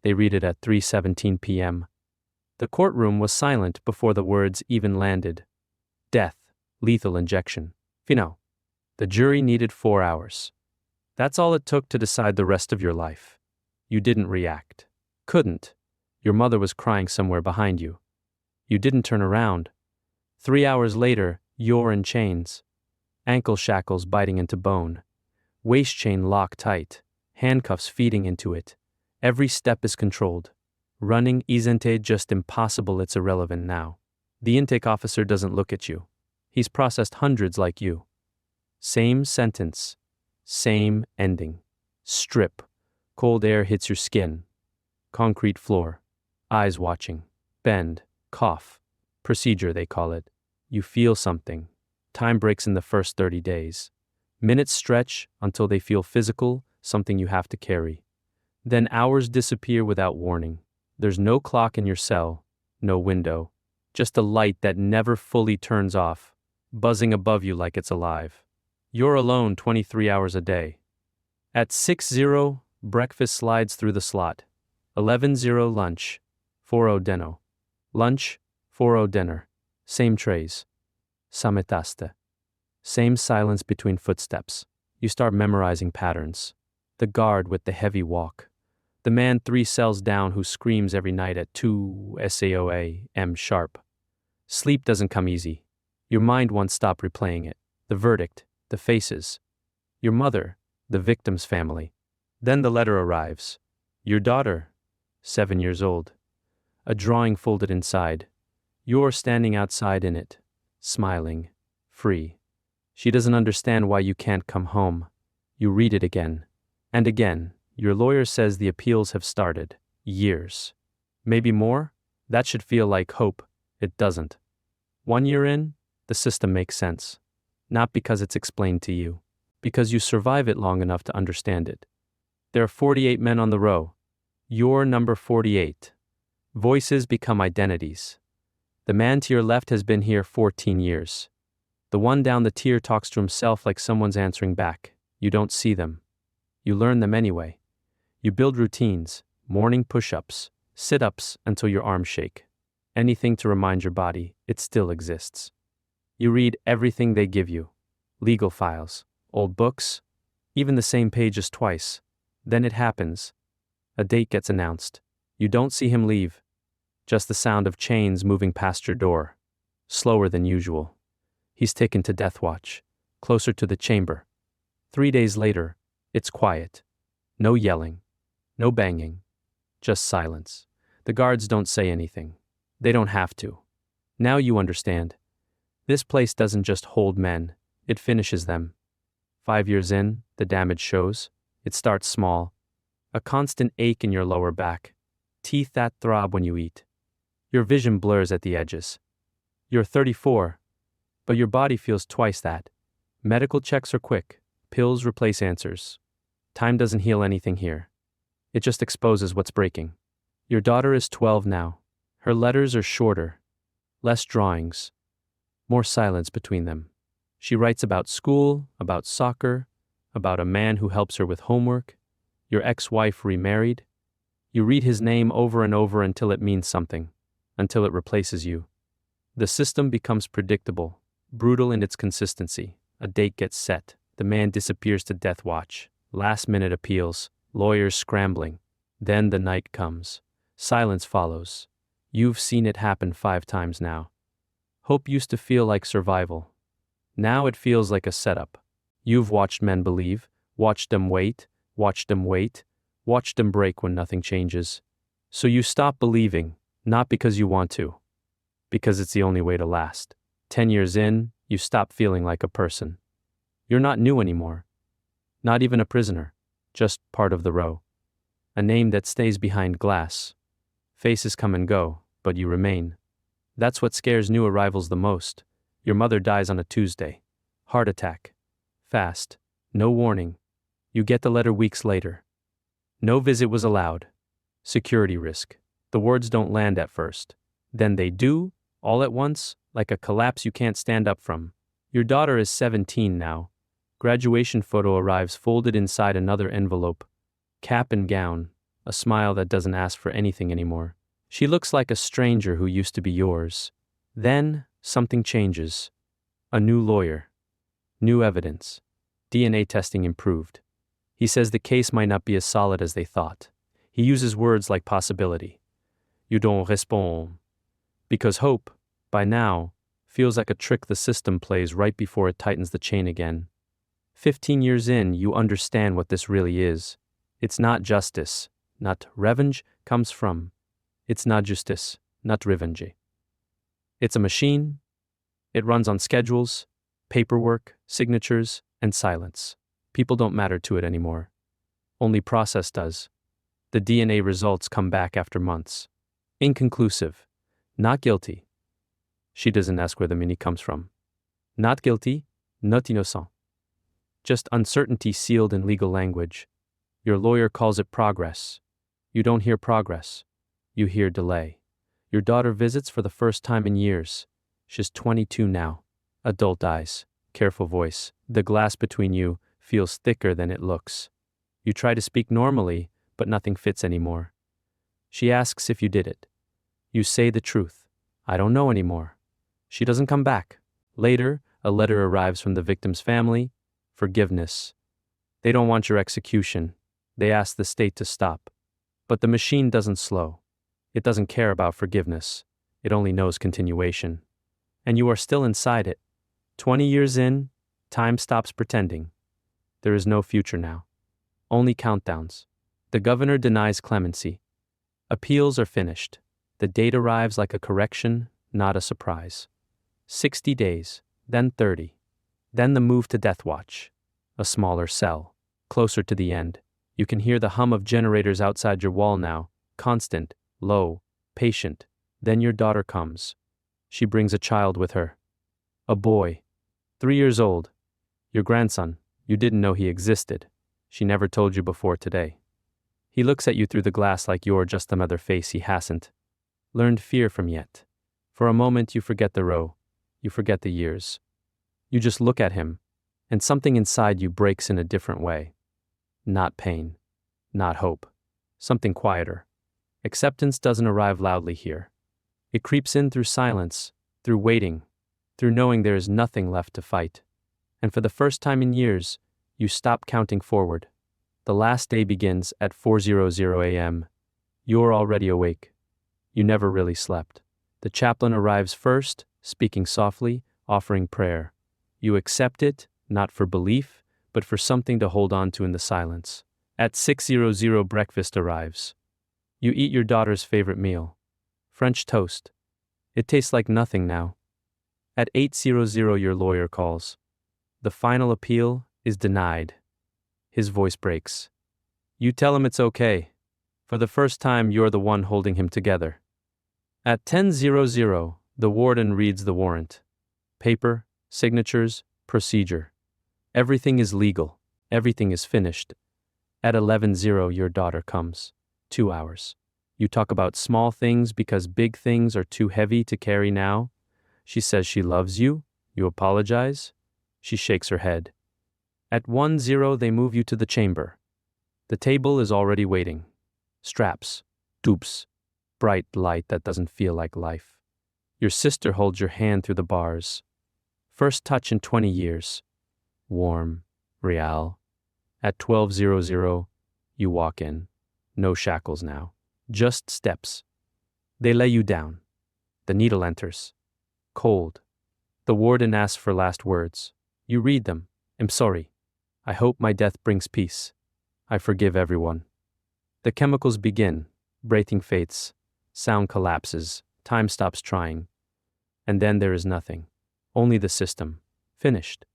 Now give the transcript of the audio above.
They read it at 3:17 p.m. The courtroom was silent before the words even landed. Death, lethal injection. Final. The jury needed 4 hours. That's all it took to decide the rest of your life. You didn't react. Couldn't. Your mother was crying somewhere behind you. You didn't turn around. 3 hours later, you're in chains. Ankle shackles biting into bone. Waist chain locked tight. Handcuffs feeding into it. Every step is controlled. Running isn't just impossible, it's irrelevant now. The intake officer doesn't look at you. He's processed hundreds like you. Same sentence. Same ending. Strip. Cold air hits your skin. Concrete floor. Eyes watching. Bend. Cough. Procedure, they call it. You feel something. Time breaks in the first 30 days. Minutes stretch until they feel physical, something you have to carry. Then hours disappear without warning. There's no clock in your cell, no window, just a light that never fully turns off, buzzing above you like it's alive. You're alone 23 hours a day. At 6:00, breakfast slides through the slot. 11:00 lunch. 4:00 dinner. Lunch, 4:00 dinner. Same trays. Sametaste. Same silence between footsteps. You start memorizing patterns. The guard with the heavy walk. The man 3 cells down who screams every night at 2 SAOA-M sharp. Sleep doesn't come easy. Your mind won't stop replaying it. The verdict, the faces. Your mother, the victim's family. Then the letter arrives. Your daughter, 7 years old. A drawing folded inside. You're standing outside in it, smiling, free. She doesn't understand why you can't come home. You read it again. And again. Your lawyer says the appeals have started. Years. Maybe more? That should feel like hope. It doesn't. 1 year in, the system makes sense. Not because it's explained to you. Because you survive it long enough to understand it. There are 48 men on the row. You're number 48. Voices become identities. The man to your left has been here 14 years. The one down the tier talks to himself like someone's answering back. You don't see them. You learn them anyway. You build routines, morning push-ups, sit-ups until your arms shake. Anything to remind your body it still exists. You read everything they give you. Legal files, old books, even the same pages twice. Then it happens. A date gets announced. You don't see him leave. Just the sound of chains moving past your door. Slower than usual. He's taken to death watch, closer to the chamber. 3 days later, it's quiet. No yelling. No banging. Just silence. The guards don't say anything. They don't have to. Now you understand. This place doesn't just hold men, it finishes them. 5 years in, the damage shows. It starts small. A constant ache in your lower back. Teeth that throb when you eat. Your vision blurs at the edges. You're 34, but your body feels twice that. Medical checks are quick. Pills replace answers. Time doesn't heal anything here. It just exposes what's breaking. Your daughter is 12 now. Her letters are shorter. Less drawings. More silence between them. She writes about school, about soccer, about a man who helps her with homework. Your ex-wife remarried. You read his name over and over until it means something. Until it replaces you. The system becomes predictable, brutal in its consistency. A date gets set. The man disappears to death watch. Last-minute appeals. Lawyers scrambling. Then the night comes. Silence follows. You've seen it happen 5 times now. Hope used to feel like survival. Now it feels like a setup. You've watched men believe, watched them wait, watched them wait, watched them break when nothing changes. So you stop believing, not because you want to. Because it's the only way to last. 10 years in, you stop feeling like a person. You're not new anymore. Not even a prisoner. Just part of the row. A name that stays behind glass. Faces come and go, but you remain. That's what scares new arrivals the most. Your mother dies on a Tuesday. Heart attack. Fast. No warning. You get the letter weeks later. No visit was allowed. Security risk. The words don't land at first. Then they do, all at once, like a collapse you can't stand up from. Your daughter is 17 now. Graduation photo arrives folded inside another envelope. Cap and gown. a smile that doesn't ask for anything anymore. She looks like a stranger who used to be yours. Then, something changes. A new lawyer. New evidence. DNA testing improved. He says the case might not be as solid as they thought. He uses words like possibility. You don't respond. Because hope, by now, feels like a trick the system plays right before it tightens the chain again. 15 years in, you understand what this really is. It's not justice, not revenge comes from. It's not justice, not revenge. It's a machine. It runs on schedules, paperwork, signatures, and silence. People don't matter to it anymore. Only process does. The DNA results come back after months. Inconclusive. Not guilty. She doesn't ask where the mini comes from. Not guilty, not innocent. Just uncertainty sealed in legal language. Your lawyer calls it progress. You don't hear progress. You hear delay. Your daughter visits for the first time in years. She's 22 now. Adult eyes, careful voice. The glass between you feels thicker than it looks. You try to speak normally, but nothing fits anymore. She asks if you did it. You say the truth. I don't know anymore. She doesn't come back. Later, a letter arrives from the victim's family. Forgiveness. They don't want your execution. They ask the state to stop. But the machine doesn't slow. It doesn't care about forgiveness. It only knows continuation. And you are still inside it. 20 years in, time stops pretending. There is no future now. Only countdowns. The governor denies clemency. Appeals are finished. The date arrives like a correction, not a surprise. 60 days, then 30. Then the move to death watch. A smaller cell. Closer to the end. You can hear the hum of generators outside your wall now. Constant, low, patient. Then your daughter comes. She brings a child with her. A boy. 3 years old. Your grandson. You didn't know he existed. She never told you before today. He looks at you through the glass like you're just another face he hasn't learned fear from yet. For a moment you forget the row. You forget the years. You just look at him, and something inside you breaks in a different way. Not pain. Not hope. Something quieter. Acceptance doesn't arrive loudly here. It creeps in through silence, through waiting, through knowing there is nothing left to fight. And for the first time in years, you stop counting forward. The last day begins at 4:00 a.m. You're already awake. You never really slept. The chaplain arrives first, speaking softly, offering prayer. You accept it, not for belief, but for something to hold on to in the silence. At 6:00 breakfast arrives. You eat your daughter's favorite meal. French toast. It tastes like nothing now. At 8:00 your lawyer calls. The final appeal is denied. His voice breaks. You tell him it's okay. For the first time you're the one holding him together. At 10:00, the warden reads the warrant. Paper, signatures, procedure. Everything is legal. Everything is finished. At 11:00 your daughter comes. 2 hours. You talk about small things because big things are too heavy to carry now. She says she loves you. You apologize. She shakes her head. At 1:00 they move you to the chamber. The table is already waiting. Straps. Tubes. Bright light that doesn't feel like life. Your sister holds your hand through the bars. First touch in 20 years. Warm. Real. At 12:00, you walk in. No shackles now. Just steps. They lay you down. The needle enters. Cold. The warden asks for last words. You read them. I'm sorry. I hope my death brings peace. I forgive everyone. The chemicals begin. Breathing fades. Sound collapses. Time stops trying. And then there is nothing. Only the system. Finished.